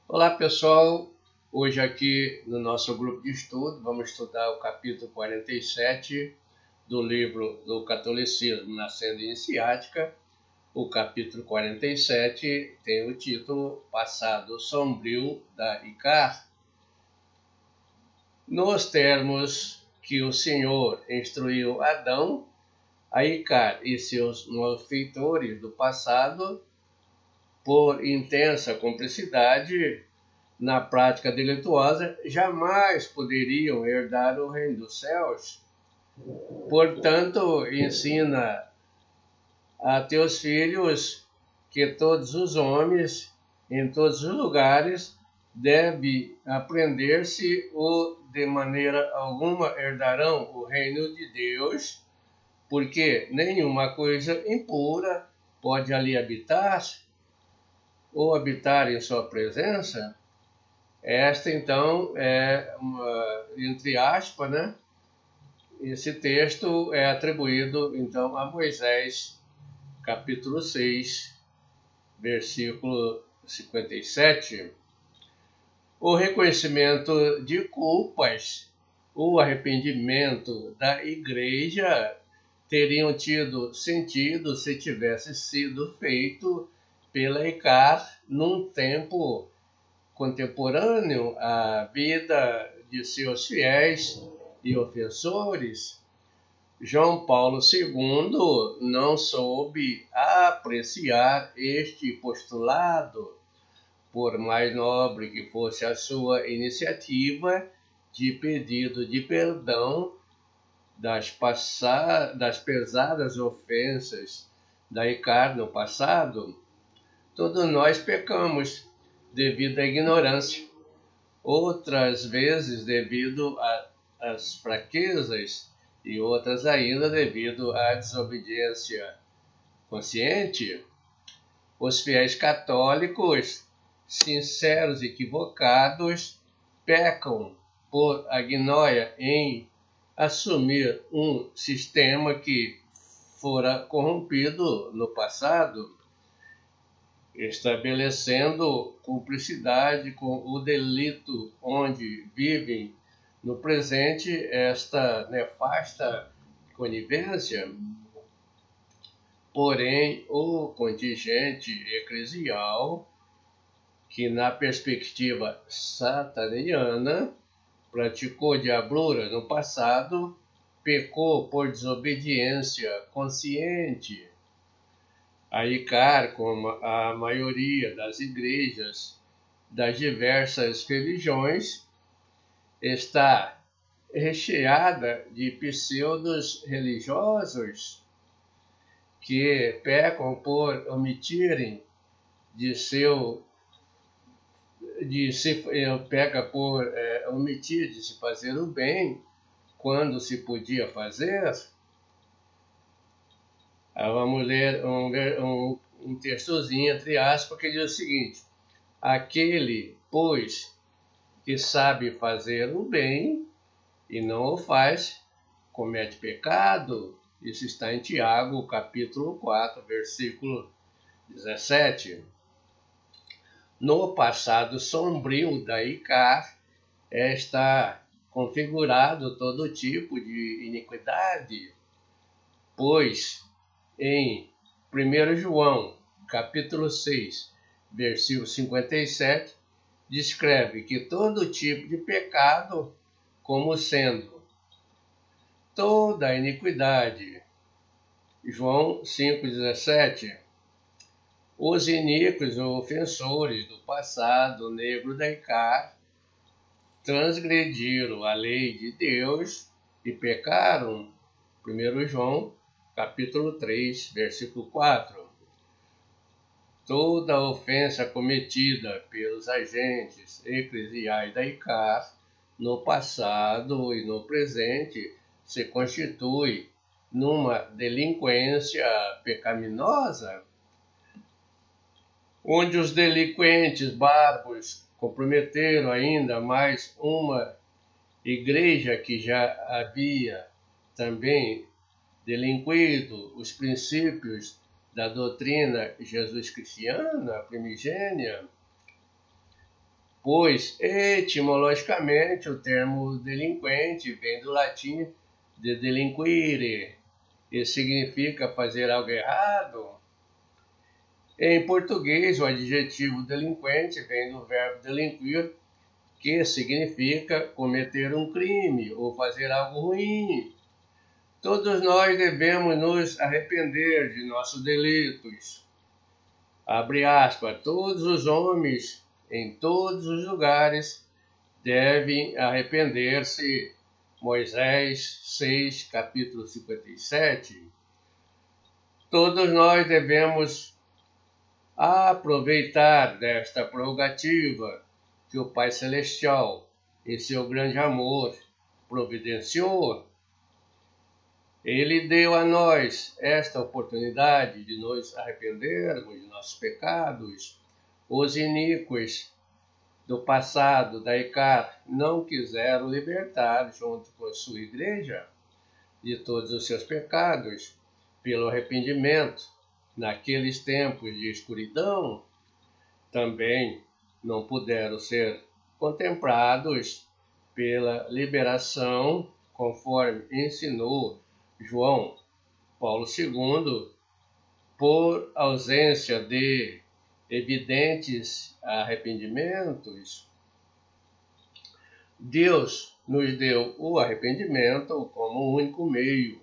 Olá pessoal, hoje aqui no nosso grupo de estudo vamos estudar o capítulo 47 do livro do Catolicismo na Senda Iniciática. O capítulo 47 tem o título Passado Sombrio da Icár. Nos termos que o Senhor instruiu Adão, a Icár e seus malfeitores do passado, por intensa cumplicidade na prática delituosa, jamais poderiam herdar o reino dos céus. Portanto, ensina a teus filhos que todos os homens, em todos os lugares, devem aprender-se ou de maneira alguma herdarão o reino de Deus, porque nenhuma coisa impura pode ali habitar ou habitar em sua presença. Esta, então, é entre aspas, né? Esse texto é atribuído, então, a Moisés, capítulo 6, versículo 57. O reconhecimento de culpas, o arrependimento da igreja teriam tido sentido se tivesse sido feito pela Icár num tempo contemporâneo à vida de seus fiéis e ofensores. João Paulo II não soube apreciar este postulado, por mais nobre que fosse a sua iniciativa de pedido de perdão das pesadas ofensas da Icár no passado. Todos nós pecamos devido à ignorância, outras vezes devido às fraquezas e outras ainda devido à desobediência consciente. Os fiéis católicos, sinceros e equivocados, pecam por agnóia em assumir um sistema que fora corrompido no passado, estabelecendo cumplicidade com o delito onde vivem no presente esta nefasta conivência. Porém, o contingente eclesial, que na perspectiva sataniana praticou diablura no passado, pecou por desobediência consciente. A Icár, como a maioria das igrejas das diversas religiões, está recheada de pseudos religiosos que pecam por omitirem omitir de se fazer o bem quando se podia fazer. Vamos ler um textozinho, entre aspas, que diz o seguinte: aquele, pois, que sabe fazer o bem e não o faz, comete pecado. Isso está em Tiago, capítulo 4, versículo 17. No passado sombrio da Icár está configurado todo tipo de iniquidade, pois em 1 João, capítulo 6, versículo 57, descreve que todo tipo de pecado como sendo toda a iniquidade. João 5,17. Os iníquos ou ofensores do passado negro da Icár transgrediram a lei de Deus e pecaram. 1 João, capítulo 3, versículo 4. Toda ofensa cometida pelos agentes eclesiais da Icár no passado e no presente se constitui numa delinquência pecaminosa, onde os delinquentes bárbaros comprometeram ainda mais uma igreja que já havia também delinquido os princípios da doutrina Jesus-cristiana primigênia. pois etimologicamente o termo delinquente vem do latim de delinquire, e significa fazer algo errado. Em português, o adjetivo delinquente vem do verbo delinquir, que significa cometer um crime ou fazer algo ruim. Todos nós devemos nos arrepender de nossos delitos. Abre aspas, todos os homens em todos os lugares devem arrepender-se. Moisés 6, capítulo 57. Todos nós devemos aproveitar desta prerrogativa que o Pai Celestial, em seu grande amor, providenciou. Ele deu a nós esta oportunidade de nos arrependermos de nossos pecados. Os iníquos do passado da ICAR não quiseram libertar, junto com a sua igreja, de todos os seus pecados, pelo arrependimento. Naqueles tempos de escuridão, também não puderam ser contemplados pela liberação, conforme ensinou João Paulo II, por ausência de evidentes arrependimentos. Deus nos deu o arrependimento como o único meio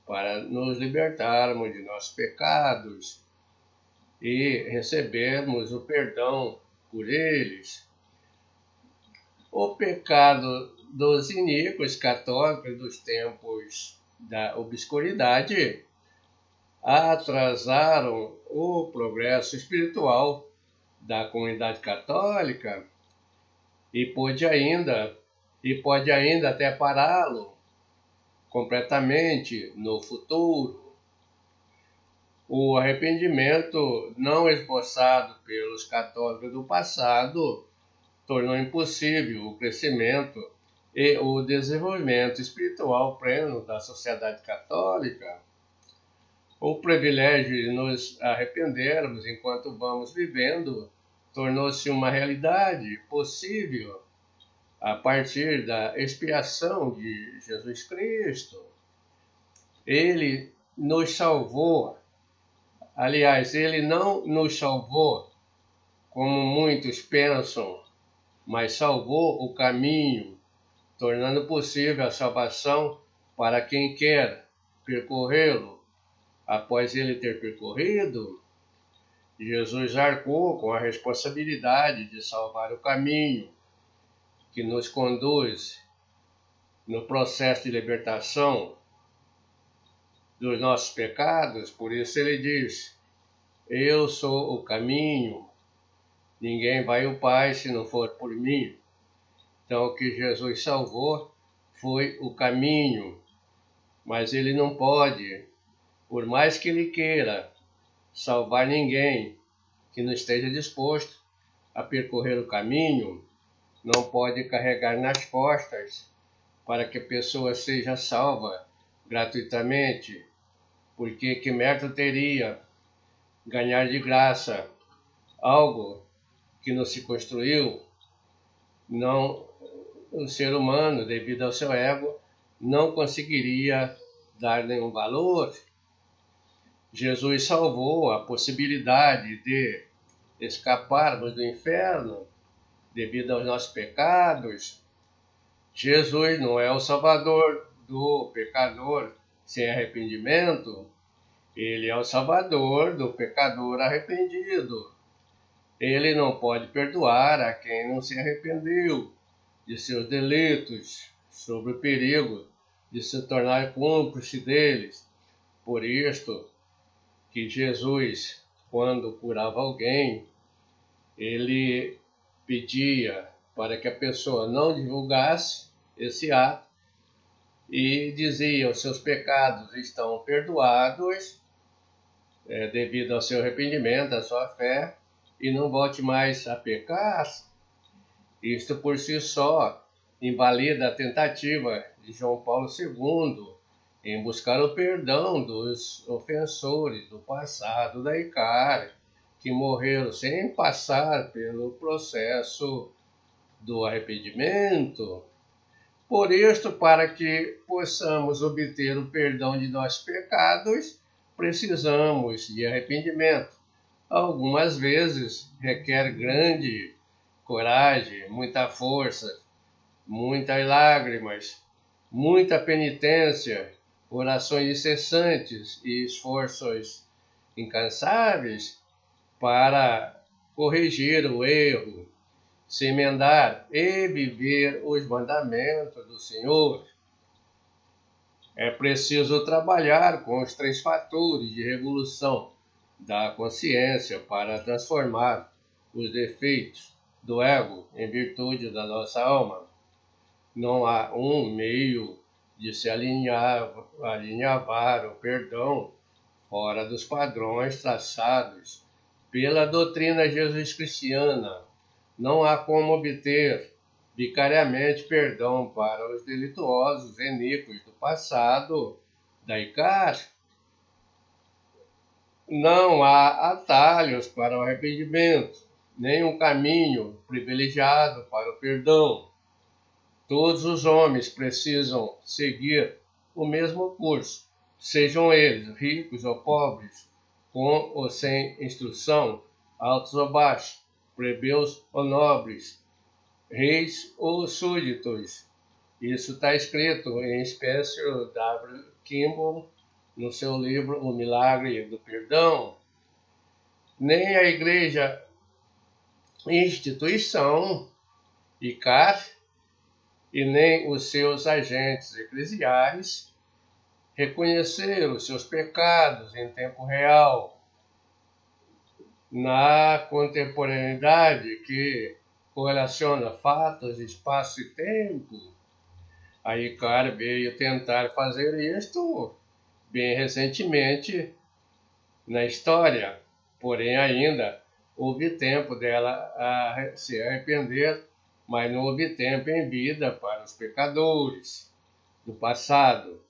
para nos libertarmos de nossos pecados e recebermos o perdão por eles. O pecado dos iníquos católicos dos tempos da obscuridade atrasaram o progresso espiritual da comunidade católica e pode ainda até pará-lo completamente no futuro. O arrependimento não esboçado pelos católicos do passado tornou impossível o crescimento e o desenvolvimento espiritual pleno da sociedade católica. O privilégio de nos arrependermos enquanto vamos vivendo tornou-se uma realidade possível a partir da expiação de Jesus Cristo. Ele nos salvou. Aliás, ele não nos salvou, como muitos pensam, mas salvou o caminho, tornando possível a salvação para quem quer percorrê-lo. Após ele ter percorrido, Jesus arcou com a responsabilidade de salvar o caminho que nos conduz no processo de libertação dos nossos pecados. Por isso ele diz: eu sou o caminho, ninguém vai ao Pai se não for por mim. Então o que Jesus salvou foi o caminho, mas ele não pode, por mais que ele queira, salvar ninguém que não esteja disposto a percorrer o caminho. Não pode carregar nas costas para que a pessoa seja salva gratuitamente, porque que mérito teria ganhar de graça algo que não se construiu? Não, o ser humano, devido ao seu ego, não conseguiria dar nenhum valor. Jesus salvou a possibilidade de escaparmos do inferno devido aos nossos pecados. Jesus não é o salvador do pecador sem arrependimento, ele é o salvador do pecador arrependido. Ele não pode perdoar a quem não se arrependeu de seus delitos, sob o perigo de se tornar cúmplice deles. Por isto que Jesus, quando curava alguém, ele pedia para que a pessoa não divulgasse esse ato e dizia: os seus pecados estão perdoados devido ao seu arrependimento, à sua fé, e não volte mais a pecar. Isto por si só invalida a tentativa de João Paulo II em buscar o perdão dos ofensores do passado da ICAR, que morreram sem passar pelo processo do arrependimento. Por isto, para que possamos obter o perdão de nossos pecados, precisamos de arrependimento. Algumas vezes requer grande coragem, muita força, muitas lágrimas, muita penitência, orações incessantes e esforços incansáveis para corrigir o erro, se emendar e viver os mandamentos do Senhor. É preciso trabalhar com os 3 fatores de revolução da consciência para transformar os defeitos do ego em virtude da nossa alma. Não há um meio de se alinhavar o perdão fora dos padrões traçados pela doutrina jesus-cristiana. Não há como obter vicariamente perdão para os delituosos iníquos do passado da ICAR. Não há atalhos para o arrependimento, nem um caminho privilegiado para o perdão. Todos os homens precisam seguir o mesmo curso, sejam eles ricos ou pobres, com ou sem instrução, altos ou baixos, plebeus ou nobres, reis ou súditos. Isso está escrito em Spencer W. Kimball, no seu livro O Milagre do Perdão. Nem a Igreja Instituição, ICAR, e nem os seus agentes eclesiais reconheceram os seus pecados em tempo real. Na contemporaneidade que correlaciona fatos, espaço e tempo, a ICAR veio tentar fazer isto bem recentemente na história, porém ainda houve tempo dela a se arrepender, mas não houve tempo em vida para os pecadores do passado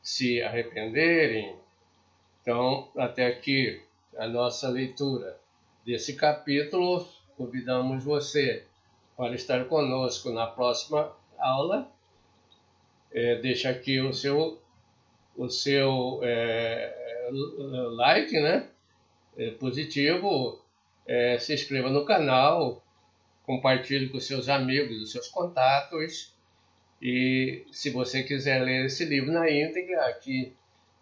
se arrependerem. Então, até aqui a nossa leitura desse capítulo. Convidamos você para estar conosco na próxima aula. Deixa aqui o seu like, né? Positivo. Se inscreva no canal, compartilhe com seus amigos, os seus contatos. E se você quiser ler esse livro na íntegra, aqui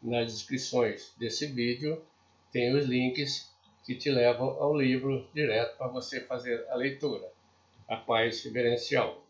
nas descrições desse vídeo tem os links que te levam ao livro direto para você fazer a leitura. A paz reverencial.